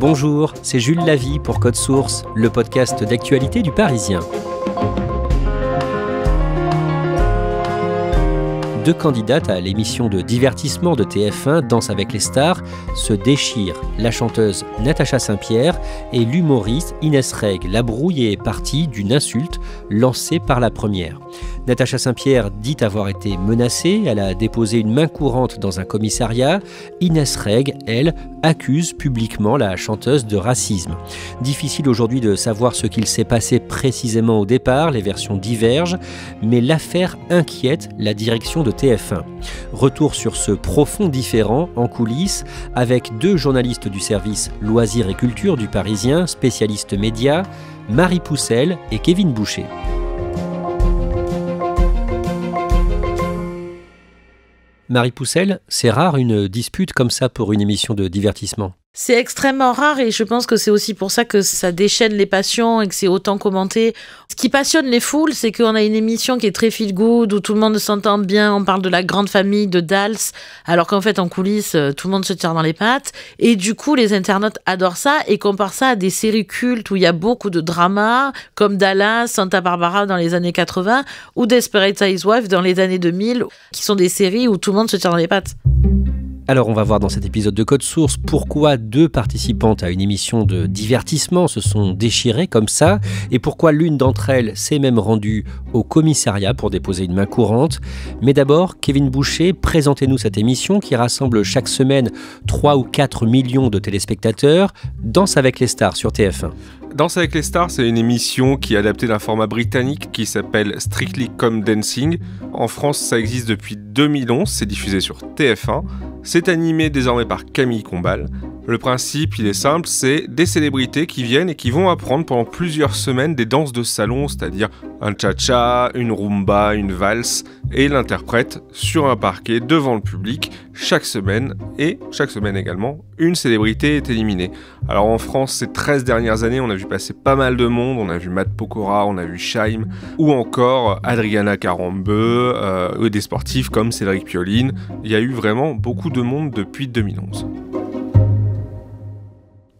Bonjour, c'est Jules Lavie pour Code Source, le podcast d'actualité du Parisien. Deux candidates à l'émission de divertissement de TF1 Danse avec les stars se déchirent. La chanteuse Natacha Saint-Pierre et l'humoriste Inès Reg. La brouille est partie d'une insulte lancée par la première. Natacha Saint-Pierre dit avoir été menacée, elle a déposé une main courante dans un commissariat. Inès Reg, elle, accuse publiquement la chanteuse de racisme. Difficile aujourd'hui de savoir ce qu'il s'est passé précisément au départ, les versions divergent, mais l'affaire inquiète la direction de TF1. Retour sur ce profond différend en coulisses avec deux journalistes du service Loisirs et Culture du Parisien, spécialistes médias, Marie Poussel et Kevin Boucher. Marie Poussel, c'est rare une dispute comme ça pour une émission de divertissement. C'est extrêmement rare et je pense que c'est aussi pour ça que ça déchaîne les passions et que c'est autant commenté. Ce qui passionne les foules, c'est qu'on a une émission qui est très feel good, où tout le monde s'entend bien, on parle de la grande famille de Dals, alors qu'en fait en coulisses, tout le monde se tire dans les pattes. Et du coup, les internautes adorent ça et comparent ça à des séries cultes où il y a beaucoup de drama, comme Dallas, Santa Barbara dans les années 80, ou Desperate Housewives dans les années 2000, qui sont des séries où tout le monde se tire dans les pattes. Alors on va voir dans cet épisode de Code Source pourquoi deux participantes à une émission de divertissement se sont déchirées comme ça et pourquoi l'une d'entre elles s'est même rendue au commissariat pour déposer une main courante. Mais d'abord, Kevin Boucher, présentez-nous cette émission qui rassemble chaque semaine 3 ou 4 millions de téléspectateurs. Danse avec les stars sur TF1. Danse avec les stars, c'est une émission qui est adaptée d'un format britannique qui s'appelle Strictly Come Dancing. En France, ça existe depuis 2011, c'est diffusé sur TF1. C'est animé désormais par Camille Combal. Le principe, il est simple, c'est des célébrités qui viennent et qui vont apprendre pendant plusieurs semaines des danses de salon, c'est-à-dire un cha-cha, une rumba, une valse, et l'interprètent sur un parquet devant le public chaque semaine, et chaque semaine également, une célébrité est éliminée. Alors en France, ces 13 dernières années, on a vu passer pas mal de monde, on a vu Matt Pokora, on a vu Shaim, ou encore Adriana Carambeu, et des sportifs comme Cédric Pioline. Il y a eu vraiment beaucoup de monde depuis 2011.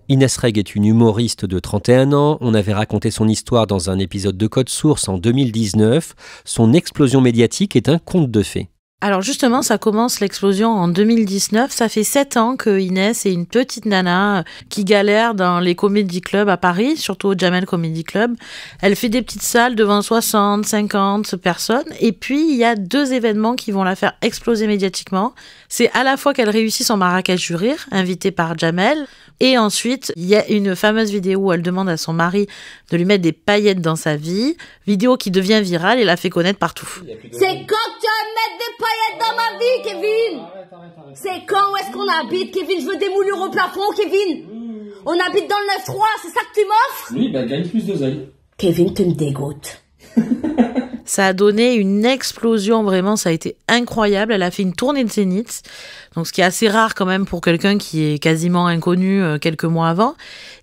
Inès Reg est une humoriste de 31 ans. On avait raconté son histoire dans un épisode de Code Source en 2019. Son explosion médiatique est un conte de fées. Alors justement, ça commence l'explosion en 2019. Ça fait 7 ans que Inès est une petite nana qui galère dans les comédie clubs à Paris, surtout au Jamel Comedy Club. Elle fait des petites salles devant 60, 50 personnes. Et puis, il y a deux événements qui vont la faire exploser médiatiquement. C'est à la fois qu'elle réussit son Marrakech du Rire, invitée par Jamel. Et ensuite, il y a une fameuse vidéo où elle demande à son mari de lui mettre des paillettes dans sa vie. Vidéo qui devient virale et la fait connaître partout. C'est quand tu vas mettre des paillettes dans ma vie, Kevin. Arrête. C'est quand où est-ce qu'on habite, Kevin? Je veux des moulures au plafond, Kevin. On habite dans le 9-3, c'est ça que tu m'offres? Oui, gagne plus d'oseille. Kevin, tu me dégoûtes. Ça a donné une explosion, vraiment, ça a été incroyable. Elle a fait une tournée de Zénith, donc ce qui est assez rare quand même pour quelqu'un qui est quasiment inconnu quelques mois avant.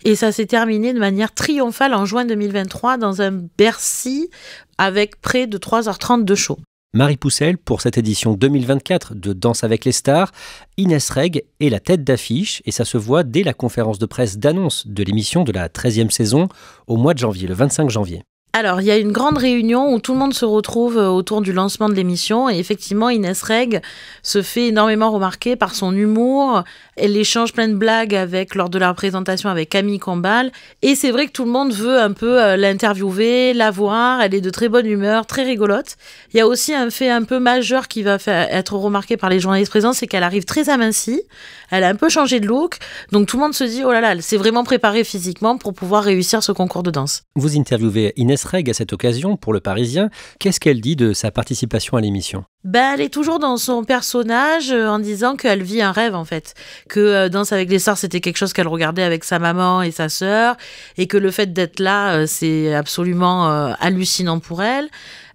Et ça s'est terminé de manière triomphale en juin 2023 dans un Bercy avec près de 3h30 de show. Marie Poussel, pour cette édition 2024 de Danse avec les stars, Inès Reg est la tête d'affiche et ça se voit dès la conférence de presse d'annonce de l'émission de la 13e saison au mois de janvier, le 25 janvier. Alors, il y a une grande réunion où tout le monde se retrouve autour du lancement de l'émission et effectivement, Inès Reg se fait énormément remarquer par son humour. Elle échange plein de blagues lors de la présentation avec Camille Combal et c'est vrai que tout le monde veut un peu l'interviewer, la voir. Elle est de très bonne humeur, très rigolote. Il y a aussi un fait un peu majeur qui va être remarqué par les journalistes présents, c'est qu'elle arrive très amincie. Elle a un peu changé de look, donc tout le monde se dit « Oh là là, elle s'est vraiment préparée physiquement pour pouvoir réussir ce concours de danse ». Vous interviewez Inès Reg à cette occasion pour Le Parisien. Qu'est-ce qu'elle dit de sa participation à l'émission ? Elle est toujours dans son personnage en disant qu'elle vit un rêve en fait, que Danse avec les stars c'était quelque chose qu'elle regardait avec sa maman et sa sœur et que le fait d'être là c'est absolument hallucinant pour elle.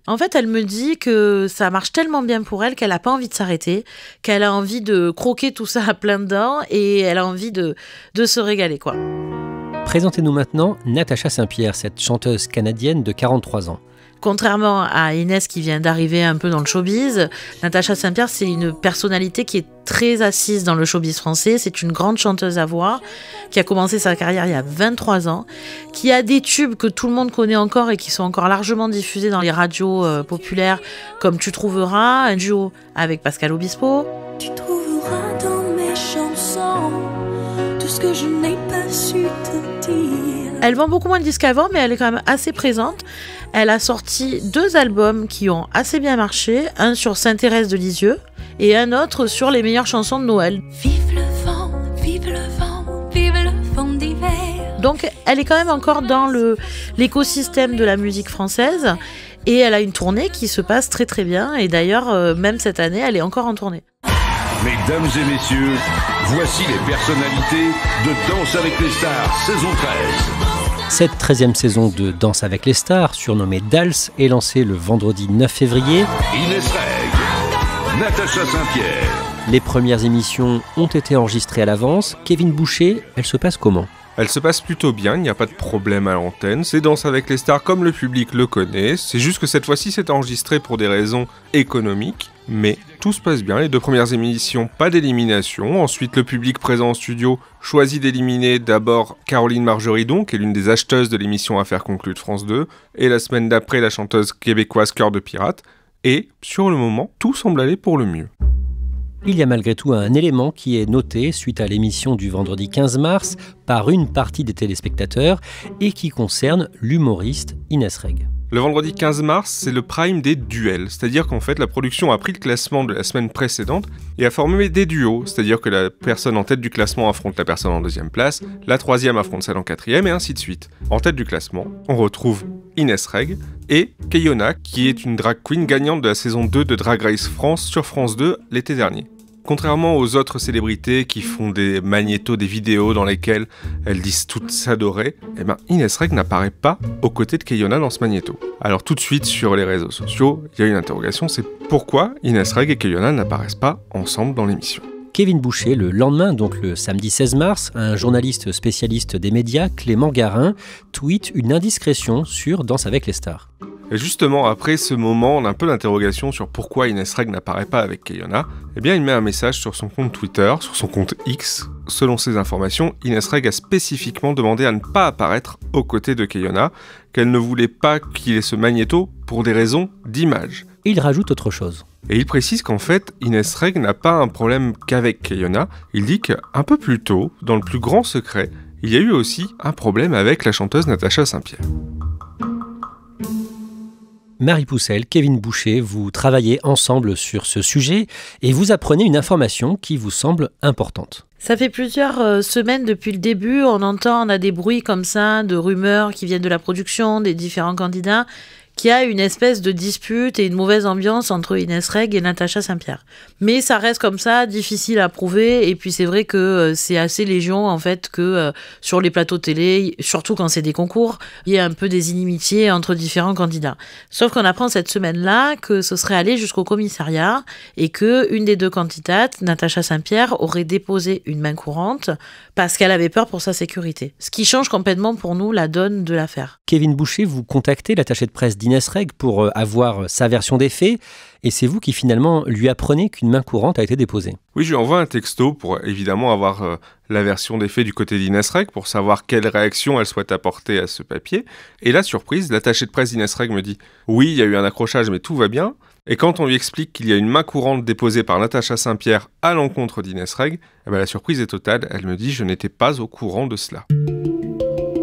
En fait, elle me dit que ça marche tellement bien pour elle qu'elle n'a pas envie de s'arrêter, qu'elle a envie de croquer tout ça à pleines dents et elle a envie de se régaler, quoi. Présentez-nous maintenant Natacha Saint-Pierre, cette chanteuse canadienne de 43 ans. Contrairement à Inès qui vient d'arriver un peu dans le showbiz, Natacha Saint-Pierre, c'est une personnalité qui est très assise dans le showbiz français. C'est une grande chanteuse à voix qui a commencé sa carrière il y a 23 ans, qui a des tubes que tout le monde connaît encore et qui sont encore largement diffusés dans les radios populaires, comme Tu trouveras, un duo avec Pascal Obispo. Tu trouveras dans mes chansons tout ce que je n'ai pas su te dire. Elle vend beaucoup moins de disques qu'avant, mais elle est quand même assez présente. Elle a sorti 2 albums qui ont assez bien marché, un sur Sainte-Thérèse de Lisieux et un autre sur les meilleures chansons de Noël. Vive le vent, vive le vent, vive le vent d'hiver. Donc elle est quand même encore dans l'écosystème de la musique française et elle a une tournée qui se passe très très bien et d'ailleurs même cette année elle est encore en tournée. Mesdames et messieurs, voici les personnalités de Danse avec les stars, saison 13. Cette 13e saison de Danse avec les stars, surnommée DALS, est lancée le vendredi 9 février. Inès Reg, Natacha Saint-Pierre. Les premières émissions ont été enregistrées à l'avance. Kevin Boucher, elle se passe comment ? Elle se passe plutôt bien, il n'y a pas de problème à l'antenne, c'est Danse avec les stars comme le public le connaît, c'est juste que cette fois-ci c'est enregistré pour des raisons économiques, mais tout se passe bien, les 2 premières émissions, pas d'élimination, ensuite le public présent en studio choisit d'éliminer d'abord Caroline Margeridon, qui est l'une des acheteuses de l'émission Affaires conclues de France 2, et la semaine d'après la chanteuse québécoise Cœur de Pirate, et sur le moment, tout semble aller pour le mieux. Il y a malgré tout un élément qui est noté suite à l'émission du vendredi 15 mars par une partie des téléspectateurs et qui concerne l'humoriste Inès Reg. Le vendredi 15 mars, c'est le prime des duels, c'est-à-dire qu'en fait la production a pris le classement de la semaine précédente et a formé des duos, c'est-à-dire que la personne en tête du classement affronte la personne en 2e place, la 3e affronte celle en 4e et ainsi de suite. En tête du classement, on retrouve Inès Reg et Keyona, qui est une drag queen gagnante de la saison 2 de Drag Race France sur France 2 l'été dernier. Contrairement aux autres célébrités qui font des magnétos, des vidéos dans lesquelles elles disent toutes s'adorer, Inès Reg n'apparaît pas aux côtés de Keyona dans ce magnéto. Alors tout de suite sur les réseaux sociaux, il y a une interrogation, c'est pourquoi Inès Reg et Keyona n'apparaissent pas ensemble dans l'émission. Kevin Boucher, le lendemain, donc le samedi 16 mars, un journaliste spécialiste des médias, Clément Garin, tweet une indiscrétion sur Danse avec les stars. Et justement, après ce moment, on a un peu d'interrogation sur pourquoi Inès Reg n'apparaît pas avec Keyona. Eh bien, il met un message sur son compte Twitter, sur son compte X. Selon ces informations, Inès Reg a spécifiquement demandé à ne pas apparaître aux côtés de Keyona, qu'elle ne voulait pas qu'il ait ce magnéto pour des raisons d'image. Il rajoute autre chose. Et il précise qu'en fait, Inès Reg n'a pas un problème qu'avec Keyona. Il dit qu'un peu plus tôt, dans le plus grand secret, il y a eu aussi un problème avec la chanteuse Natacha Saint-Pierre. Marie Poussel, Kevin Boucher, vous travaillez ensemble sur ce sujet et vous apprenez une information qui vous semble importante. Ça fait plusieurs semaines depuis le début, on a des bruits comme ça, de rumeurs qui viennent de la production, des différents candidats, qu'il y a une espèce de dispute et une mauvaise ambiance entre Inès Reg et Natacha Saint-Pierre. Mais ça reste comme ça, difficile à prouver, et puis c'est vrai que c'est assez légion en fait que sur les plateaux télé, surtout quand c'est des concours, il y a un peu des inimitiés entre différents candidats. Sauf qu'on apprend cette semaine-là que ce serait allé jusqu'au commissariat et que une des 2 candidates, Natacha Saint-Pierre, aurait déposé une main courante parce qu'elle avait peur pour sa sécurité. Ce qui change complètement pour nous la donne de l'affaire. Kevin Boucher, vous contactez l'attaché de presse d'Inès Reg pour avoir sa version des faits et c'est vous qui finalement lui apprenez qu'une main courante a été déposée. Oui, je lui envoie un texto pour évidemment avoir la version des faits du côté d'Inès Reg pour savoir quelle réaction elle souhaite apporter à ce papier. Et là, surprise, l'attaché de presse d'Inès Reg me dit « Oui, il y a eu un accrochage, mais tout va bien ». Et quand on lui explique qu'il y a une main courante déposée par Natacha Saint-Pierre à l'encontre d'Inès Reg, la surprise est totale, elle me dit « Je n'étais pas au courant de cela ».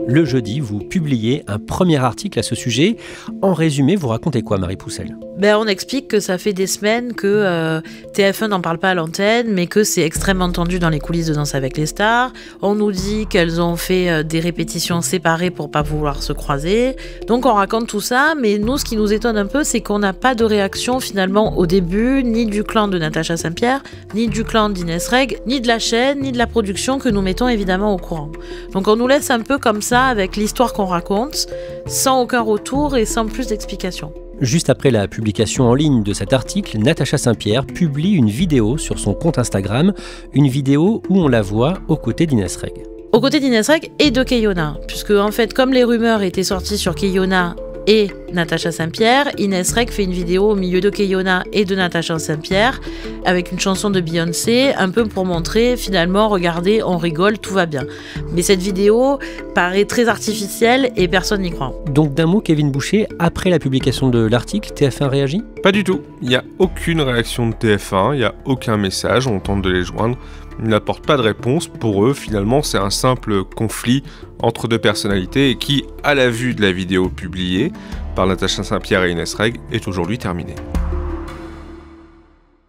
Le jeudi, vous publiez un premier article à ce sujet. En résumé, vous racontez quoi, Marie Poussel ? On explique que ça fait des semaines que TF1 n'en parle pas à l'antenne, mais que c'est extrêmement tendu dans les coulisses de Danse avec les stars. On nous dit qu'elles ont fait des répétitions séparées pour pas vouloir se croiser. Donc on raconte tout ça, mais nous, ce qui nous étonne un peu, c'est qu'on n'a pas de réaction finalement au début, ni du clan de Natacha Saint-Pierre, ni du clan d'Inès Reg, ni de la chaîne, ni de la production que nous mettons évidemment au courant. Donc on nous laisse un peu comme ça, avec l'histoire qu'on raconte, sans aucun retour et sans plus d'explications. Juste après la publication en ligne de cet article, Natacha Saint-Pierre publie une vidéo sur son compte Instagram, une vidéo où on la voit aux côtés d'Inès Reg. Aux côtés d'Inès Reg et de Keyona, puisque en fait, comme les rumeurs étaient sorties sur Keyona et Natacha Saint-Pierre, Inès Reg fait une vidéo au milieu de Keyona et de Natacha Saint-Pierre avec une chanson de Beyoncé, un peu pour montrer finalement, regardez, on rigole, tout va bien. Mais cette vidéo paraît très artificielle et personne n'y croit. Donc d'un mot, Kevin Boucher, après la publication de l'article, TF1 réagit ? Pas du tout. Il n'y a aucune réaction de TF1, il n'y a aucun message, on tente de les joindre. Ils n'apportent pas de réponse. Pour eux, finalement, c'est un simple conflit entre deux personnalités et qui, à la vue de la vidéo publiée par Natacha Saint-Pierre et Inès Reg, est aujourd'hui terminé.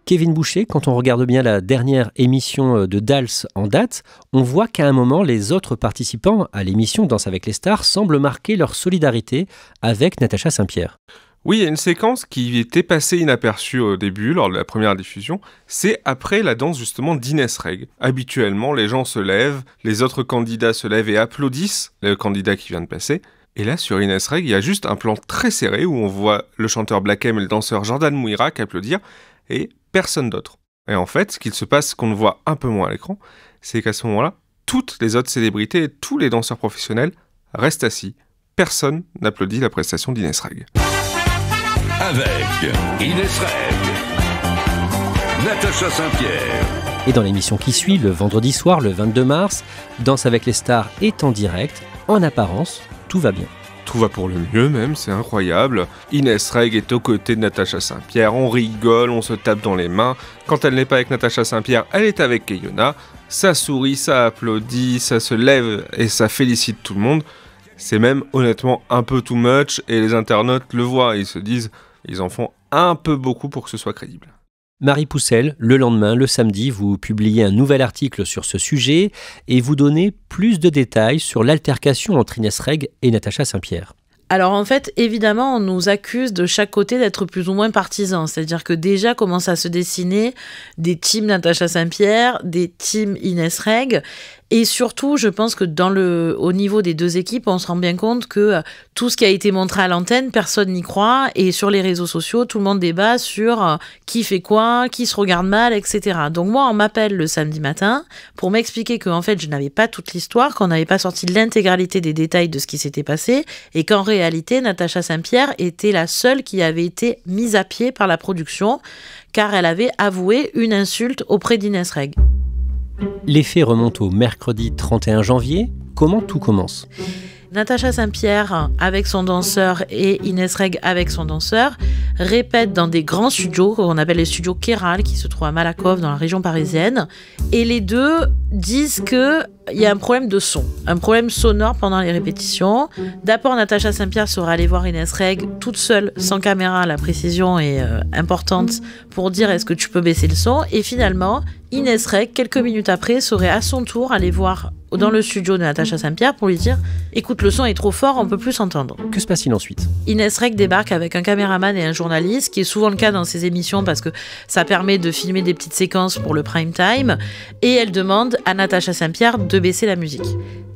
Kevin Boucher, quand on regarde bien la dernière émission de Dals en date, on voit qu'à un moment, les autres participants à l'émission Danse avec les stars semblent marquer leur solidarité avec Natacha Saint-Pierre. Oui, il y a une séquence qui était passée inaperçue au début, lors de la première diffusion. C'est après la danse justement d'Inès Reg. Habituellement, les gens se lèvent, les autres candidats se lèvent et applaudissent le candidat qui vient de passer. Et là, sur Inès Reg, il y a juste un plan très serré où on voit le chanteur Black M et le danseur Jordan Mouirak applaudir et personne d'autre. Et en fait, ce qu'il se passe, qu'on le voit un peu moins à l'écran, c'est qu'à ce moment-là, toutes les autres célébrités et tous les danseurs professionnels restent assis. Personne n'applaudit la prestation d'Inès Reg. Avec Inès Reg, Natacha Saint-Pierre. Et dans l'émission qui suit, le vendredi soir, le 22 mars, Danse avec les stars est en direct. En apparence, tout va bien. Tout va pour le mieux même, c'est incroyable. Inès Reg est aux côtés de Natacha Saint-Pierre, on rigole, on se tape dans les mains. Quand elle n'est pas avec Natacha Saint-Pierre, elle est avec Keyona. Ça sourit, ça applaudit, ça se lève et ça félicite tout le monde. C'est même honnêtement un peu too much et les internautes le voient et ils se disent ils en font un peu beaucoup pour que ce soit crédible. Marie Poussel, le lendemain, le samedi, vous publiez un nouvel article sur ce sujet et vous donnez plus de détails sur l'altercation entre Inès Reg et Natacha Saint-Pierre. Alors en fait, évidemment, on nous accuse de chaque côté d'être plus ou moins partisans. C'est-à-dire que déjà commencent à se dessiner des teams Natacha Saint-Pierre, des teams Inès Reg. Et surtout, je pense que au niveau des deux équipes, on se rend bien compte que tout ce qui a été montré à l'antenne, personne n'y croit. Et sur les réseaux sociaux, tout le monde débat sur qui fait quoi, qui se regarde mal, etc. Donc moi, on m'appelle le samedi matin pour m'expliquer qu'en fait, je n'avais pas toute l'histoire, qu'on n'avait pas sorti l'intégralité des détails de ce qui s'était passé et qu'en réalité, Natacha Saint-Pierre était la seule qui avait été mise à pied par la production car elle avait avoué une insulte auprès d'Inès Reg. Les faits remontent au mercredi 31 janvier. Comment tout commence ? Natacha Saint-Pierre avec son danseur et Inès Reg avec son danseur répètent dans des grands studios qu'on appelle les studios Kéral qui se trouvent à Malakoff dans la région parisienne et les deux disent qu'il y a un problème de son, un problème sonore pendant les répétitions. D'abord Natacha Saint-Pierre serait allée voir Inès Reg toute seule, sans caméra, la précision est importante pour dire est-ce que tu peux baisser le son et finalement Inès Reg quelques minutes après serait à son tour allée voir dans le studio de Natacha Saint-Pierre pour lui dire « Écoute, le son est trop fort, on peut plus s'entendre ». Que se passe-t-il ensuite ? Inès Reg débarque avec un caméraman et un journaliste, qui est souvent le cas dans ces émissions parce que ça permet de filmer des petites séquences pour le prime time, et elle demande à Natacha Saint-Pierre de baisser la musique.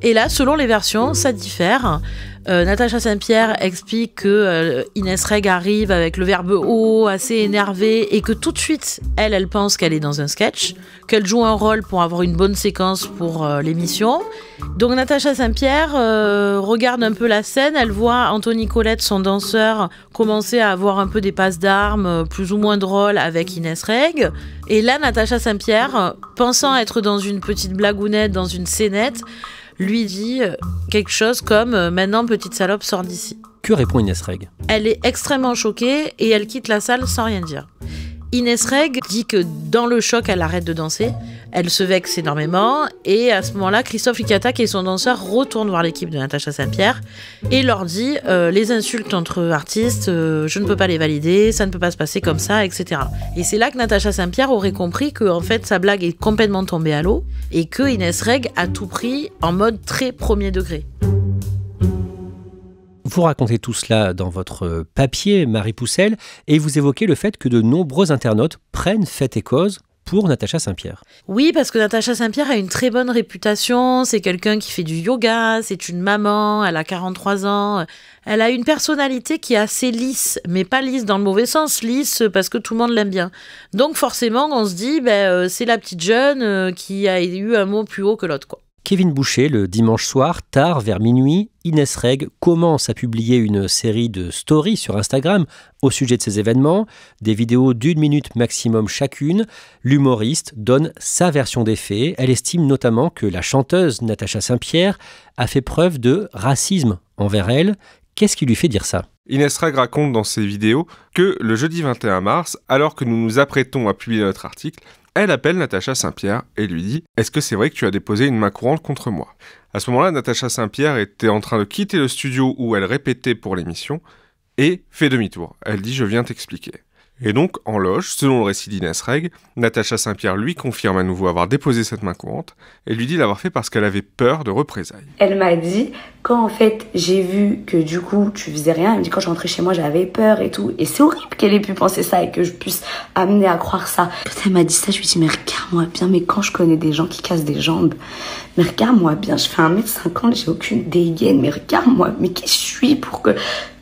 Et là, selon les versions, ça diffère. Natacha Saint-Pierre explique que Inès Reg arrive avec le verbe haut, assez énervée, et que tout de suite, elle pense qu'elle est dans un sketch, qu'elle joue un rôle pour avoir une bonne séquence pour l'émission. Donc Natacha Saint-Pierre regarde un peu la scène, elle voit Anthony Colette, son danseur, commencer à avoir un peu des passes d'armes plus ou moins drôles avec Inès Reg. Et là, Natacha Saint-Pierre, pensant être dans une petite blagounette, dans une scénette, lui dit quelque chose comme « Maintenant, petite salope, sors d'ici ». Que répond Inès Reg ? Elle est extrêmement choquée et elle quitte la salle sans rien dire. Inès Reg dit que dans le choc, elle arrête de danser. Elle se vexe énormément et à ce moment-là, Christophe Licata, qui est son danseur, retourne voir l'équipe de Natacha Saint-Pierre et leur dit les insultes entre artistes, je ne peux pas les valider, ça ne peut pas se passer comme ça, etc. Et c'est là que Natacha Saint-Pierre aurait compris que en fait sa blague est complètement tombée à l'eau et que Inès Reg a tout pris en mode très premier degré. Vous racontez tout cela dans votre papier, Marie Poussel, et vous évoquez le fait que de nombreux internautes prennent fait et cause pour Natacha Saint-Pierre. Oui, parce que Natacha Saint-Pierre a une très bonne réputation, c'est quelqu'un qui fait du yoga, c'est une maman, elle a 43 ans, elle a une personnalité qui est assez lisse, mais pas lisse dans le mauvais sens, lisse parce que tout le monde l'aime bien. Donc forcément, on se dit, c'est la petite jeune qui a eu un mot plus haut que l'autre, quoi. Kevin Boucher, le dimanche soir, tard, vers minuit, Inès Reg commence à publier une série de stories sur Instagram au sujet de ces événements, des vidéos d'1 minute maximum chacune. L'humoriste donne sa version des faits. Elle estime notamment que la chanteuse Natacha Saint-Pierre a fait preuve de racisme envers elle. Qu'est-ce qui lui fait dire ça ? Inès Reg raconte dans ses vidéos que le jeudi 21 mars, alors que nous nous apprêtons à publier notre article, elle appelle Natacha Saint-Pierre et lui dit « Est-ce que c'est vrai que tu as déposé une main courante contre moi ?» À ce moment-là, Natacha Saint-Pierre était en train de quitter le studio où elle répétait pour l'émission et fait demi-tour. Elle dit « Je viens t'expliquer ». Et donc, en loge, selon le récit d'Inès Reg, Natacha Saint-Pierre lui confirme à nouveau avoir déposé cette main courante et lui dit l'avoir fait parce qu'elle avait peur de représailles. Elle m'a dit, quand en fait j'ai vu que du coup tu faisais rien, elle me dit quand je rentrais chez moi j'avais peur et tout. Et c'est horrible qu'elle ait pu penser ça et que je puisse amener à croire ça. Quand elle m'a dit ça, je lui ai dit mais regarde-moi bien, mais quand je connais des gens qui cassent des jambes, mais regarde-moi bien, je fais 1m50, j'ai aucune dégaine, mais regarde-moi, mais qui je suis pour que...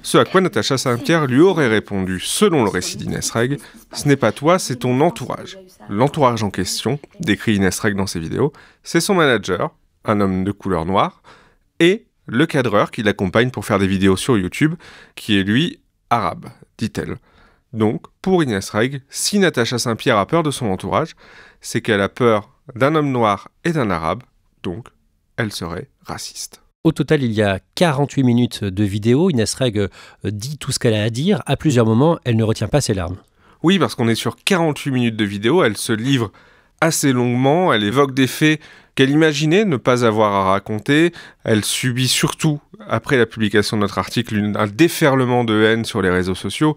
Ce à quoi Natacha Saint-Pierre lui aurait répondu, selon le récit d'Inès Reg, « Ce n'est pas toi, c'est ton entourage ». L'entourage en question, décrit Inès Reg dans ses vidéos, c'est son manager, un homme de couleur noire, et le cadreur qui l'accompagne pour faire des vidéos sur YouTube, qui est lui arabe, dit-elle. Donc, pour Inès Reg, si Natacha Saint-Pierre a peur de son entourage, c'est qu'elle a peur d'un homme noir et d'un arabe, donc elle serait raciste. Au total, il y a 48 minutes de vidéo. Inès Reg dit tout ce qu'elle a à dire. À plusieurs moments, elle ne retient pas ses larmes. Oui, parce qu'on est sur 48 minutes de vidéo. Elle se livre assez longuement. Elle évoque des faits qu'elle imaginait ne pas avoir à raconter. Elle subit surtout, après la publication de notre article, un déferlement de haine sur les réseaux sociaux.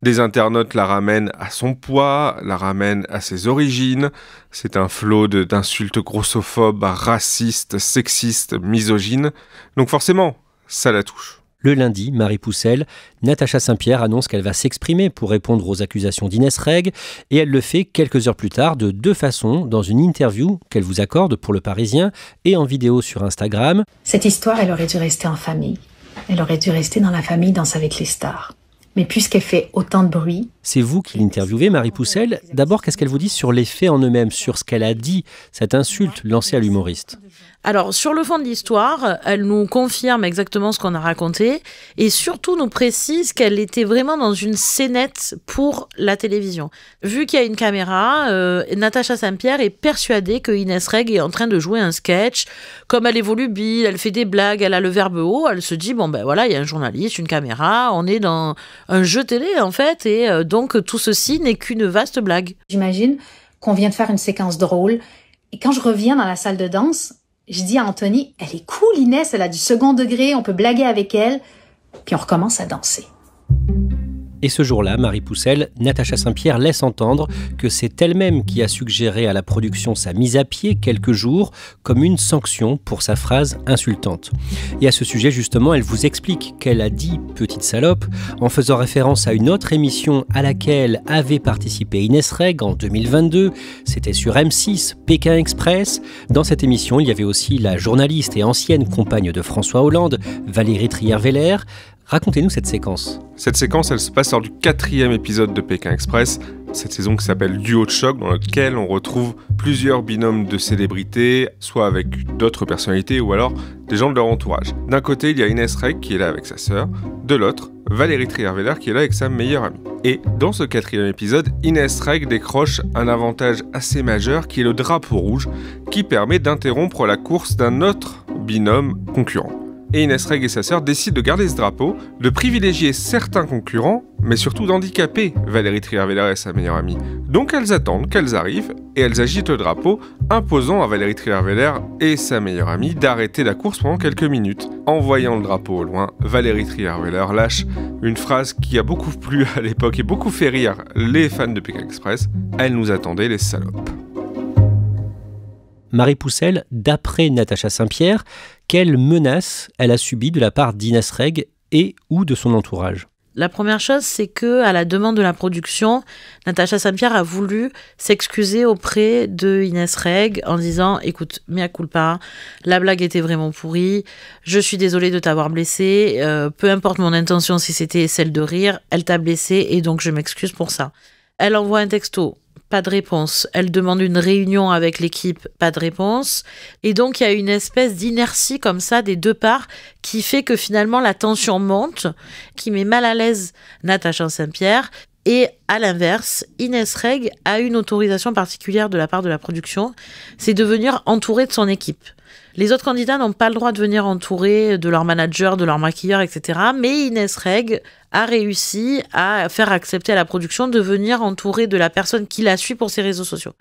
Des internautes la ramènent à son poids, la ramènent à ses origines. C'est un flot d'insultes grossophobes, racistes, sexistes, misogynes. Donc forcément, ça la touche. Le lundi, Marie Poussel, Natacha Saint-Pierre annonce qu'elle va s'exprimer pour répondre aux accusations d'Inès Reg et elle le fait quelques heures plus tard de deux façons, dans une interview qu'elle vous accorde pour Le Parisien et en vidéo sur Instagram. Cette histoire, elle aurait dû rester en famille. Elle aurait dû rester dans la famille Danse avec les stars. Mais puisqu'elle fait autant de bruit... C'est vous qui l'interviewez, Marie Poussel. D'abord, qu'est-ce qu'elle vous dit sur les faits en eux-mêmes, sur ce qu'elle a dit, cette insulte lancée à l'humoriste ? Alors, sur le fond de l'histoire, elle nous confirme exactement ce qu'on a raconté et surtout nous précise qu'elle était vraiment dans une scénette pour la télévision. Vu qu'il y a une caméra, Natacha Saint-Pierre est persuadée que Inès Reg est en train de jouer un sketch. Comme elle est volubile, elle fait des blagues, elle a le verbe haut, elle se dit, bon ben voilà, il y a un journaliste, une caméra, on est dans un jeu télé en fait, et donc tout ceci n'est qu'une vaste blague. J'imagine qu'on vient de faire une séquence drôle et quand je reviens dans la salle de danse, je dis à Anthony, elle est cool Inès, elle a du second degré, on peut blaguer avec elle. Puis on recommence à danser. Et ce jour-là, Marie Poussel, Natacha Saint-Pierre laisse entendre que c'est elle-même qui a suggéré à la production sa mise à pied quelques jours comme une sanction pour sa phrase insultante. Et à ce sujet, justement, elle vous explique qu'elle a dit « petite salope » en faisant référence à une autre émission à laquelle avait participé Inès Reg en 2022. C'était sur M6, Pékin Express. Dans cette émission, il y avait aussi la journaliste et ancienne compagne de François Hollande, Valérie Trierweiler. Racontez-nous cette séquence. Cette séquence, elle se passe lors du 4e épisode de Pékin Express, cette saison qui s'appelle Duo de choc, dans laquelle on retrouve plusieurs binômes de célébrités, soit avec d'autres personnalités ou alors des gens de leur entourage. D'un côté, il y a Inès Reg qui est là avec sa sœur, de l'autre, Valérie Trierweiler qui est là avec sa meilleure amie. Et dans ce 4e épisode, Inès Reg décroche un avantage assez majeur qui est le drapeau rouge, qui permet d'interrompre la course d'un autre binôme concurrent. Et Inès Reg et sa sœur décident de garder ce drapeau, de privilégier certains concurrents, mais surtout d'handicaper Valérie Trierweiler et sa meilleure amie. Donc elles attendent qu'elles arrivent et elles agitent le drapeau, imposant à Valérie Trierweiler et sa meilleure amie d'arrêter la course pendant quelques minutes. En voyant le drapeau au loin, Valérie Trierweiler lâche une phrase qui a beaucoup plu à l'époque et beaucoup fait rire les fans de Pékin Express. Elle nous attendait les salopes. Marie Poussel, d'après Natacha Saint-Pierre, quelle menace elle a subie de la part d'Inès Reg et ou de son entourage ? La première chose, c'est que, à la demande de la production, Natacha Saint-Pierre a voulu s'excuser auprès de Inès Reg en disant « Écoute, mea culpa, la blague était vraiment pourrie, je suis désolée de t'avoir blessée, peu importe mon intention si c'était celle de rire, elle t'a blessée et donc je m'excuse pour ça. » Elle envoie un texto pas de réponse. Elle demande une réunion avec l'équipe, pas de réponse. Et donc, il y a une espèce d'inertie comme ça des deux parts qui fait que finalement, la tension monte, qui met mal à l'aise Natacha Saint-Pierre. Et à l'inverse, Inès Reg a une autorisation particulière de la part de la production, c'est de venir entourer de son équipe. Les autres candidats n'ont pas le droit de venir entourer de leur manager, de leur maquilleur, etc. Mais Inès Reg a réussi à faire accepter à la production de venir entourer de la personne qui la suit pour ses réseaux sociaux.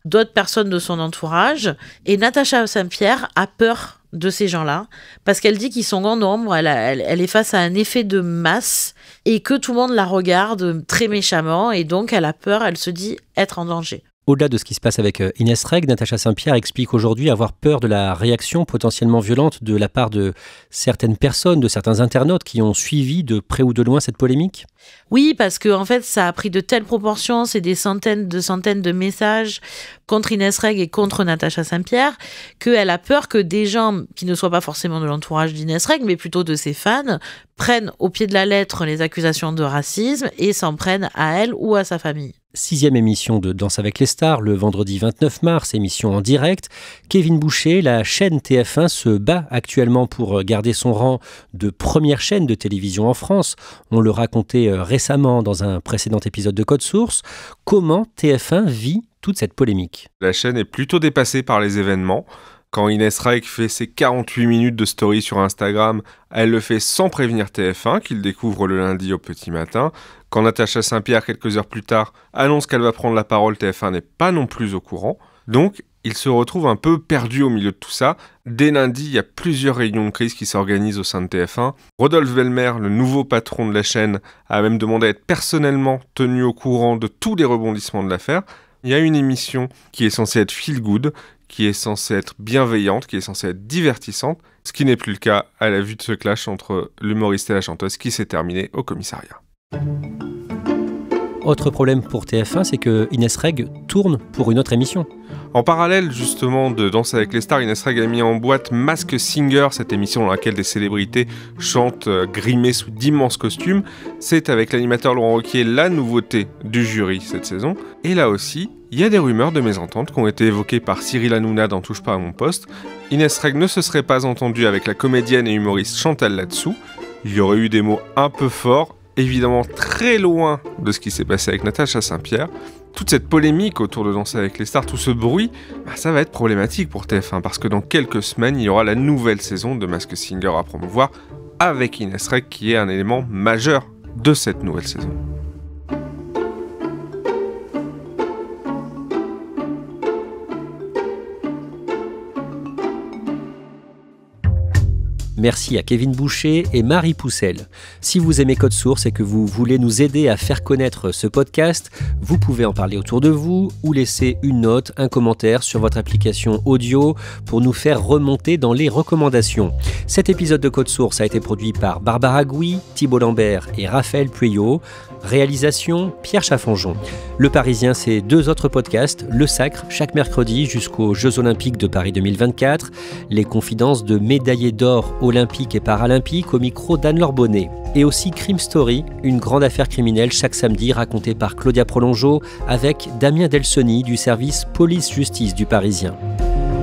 D'autres personnes de son entourage. Et Natacha Saint-Pierre a peur de ces gens-là, parce qu'elle dit qu'ils sont en nombre, elle est face à un effet de masse, et que tout le monde la regarde très méchamment, et donc elle a peur, elle se dit être en danger. Au-delà de ce qui se passe avec Inès Reg, Natacha Saint-Pierre explique aujourd'hui avoir peur de la réaction potentiellement violente de la part de certaines personnes, de certains internautes qui ont suivi de près ou de loin cette polémique. Oui, parce que en fait, ça a pris de telles proportions, c'est des centaines de messages contre Inès Reg et contre Natacha Saint-Pierre, qu'elle a peur que des gens qui ne soient pas forcément de l'entourage d'Inès Reg, mais plutôt de ses fans, prennent au pied de la lettre les accusations de racisme et s'en prennent à elle ou à sa famille. 6e émission de Danse avec les stars, le vendredi 29 mars, émission en direct. Kevin Boucher, la chaîne TF1 se bat actuellement pour garder son rang de première chaîne de télévision en France. On le racontait récemment dans un précédent épisode de Code Source. Comment TF1 vit toute cette polémique ? La chaîne est plutôt dépassée par les événements. Quand Inès Reg fait ses 48 minutes de story sur Instagram, elle le fait sans prévenir TF1, qu'il découvre le lundi au petit matin. Quand Natacha Saint-Pierre, quelques heures plus tard, annonce qu'elle va prendre la parole, TF1 n'est pas non plus au courant. Donc, il se retrouve un peu perdu au milieu de tout ça. Dès lundi, il y a plusieurs réunions de crise qui s'organisent au sein de TF1. Rodolphe Velmer, le nouveau patron de la chaîne, a même demandé à être personnellement tenu au courant de tous les rebondissements de l'affaire. Il y a une émission qui est censée être feel good, qui est censée être bienveillante, qui est censée être divertissante, ce qui n'est plus le cas à la vue de ce clash entre l'humoriste et la chanteuse qui s'est terminé au commissariat. Autre problème pour TF1, c'est que Inès Reg tourne pour une autre émission. En parallèle justement de Danse avec les stars, Inès Reg a mis en boîte Masked Singer, cette émission dans laquelle des célébrités chantent grimées sous d'immenses costumes. C'est avec l'animateur Laurent Wauquiez la nouveauté du jury cette saison. Et là aussi, il y a des rumeurs de mésentente qui ont été évoquées par Cyril Hanouna dans Touche pas à mon poste. Inès Reg ne se serait pas entendue avec la comédienne et humoriste Chantal là-dessous. Il y aurait eu des mots un peu forts, évidemment très loin de ce qui s'est passé avec Natacha Saint-Pierre. Toute cette polémique autour de Danse avec les stars, tout ce bruit, ça va être problématique pour TF1 parce que dans quelques semaines, il y aura la nouvelle saison de Masked Singer à promouvoir avec Inès Reg qui est un élément majeur de cette nouvelle saison. Merci à Kevin Boucher et Marie Poussel. Si vous aimez Code Source et que vous voulez nous aider à faire connaître ce podcast, vous pouvez en parler autour de vous ou laisser une note, un commentaire sur votre application audio pour nous faire remonter dans les recommandations. Cet épisode de Code Source a été produit par Barbara Gouy, Thibault Lambert et Raphaël Pueyo. Réalisation, Pierre Chaffanjon. Le Parisien, c'est 2 autres podcasts, Le Sacre, chaque mercredi jusqu'aux Jeux Olympiques de Paris 2024, les confidences de médaillés d'or olympiques et paralympiques au micro d'Anne-Laure Bonnet. Et aussi Crime Story, une grande affaire criminelle chaque samedi racontée par Claudia Prolongeau avec Damien Delsoni du service police-justice du Parisien.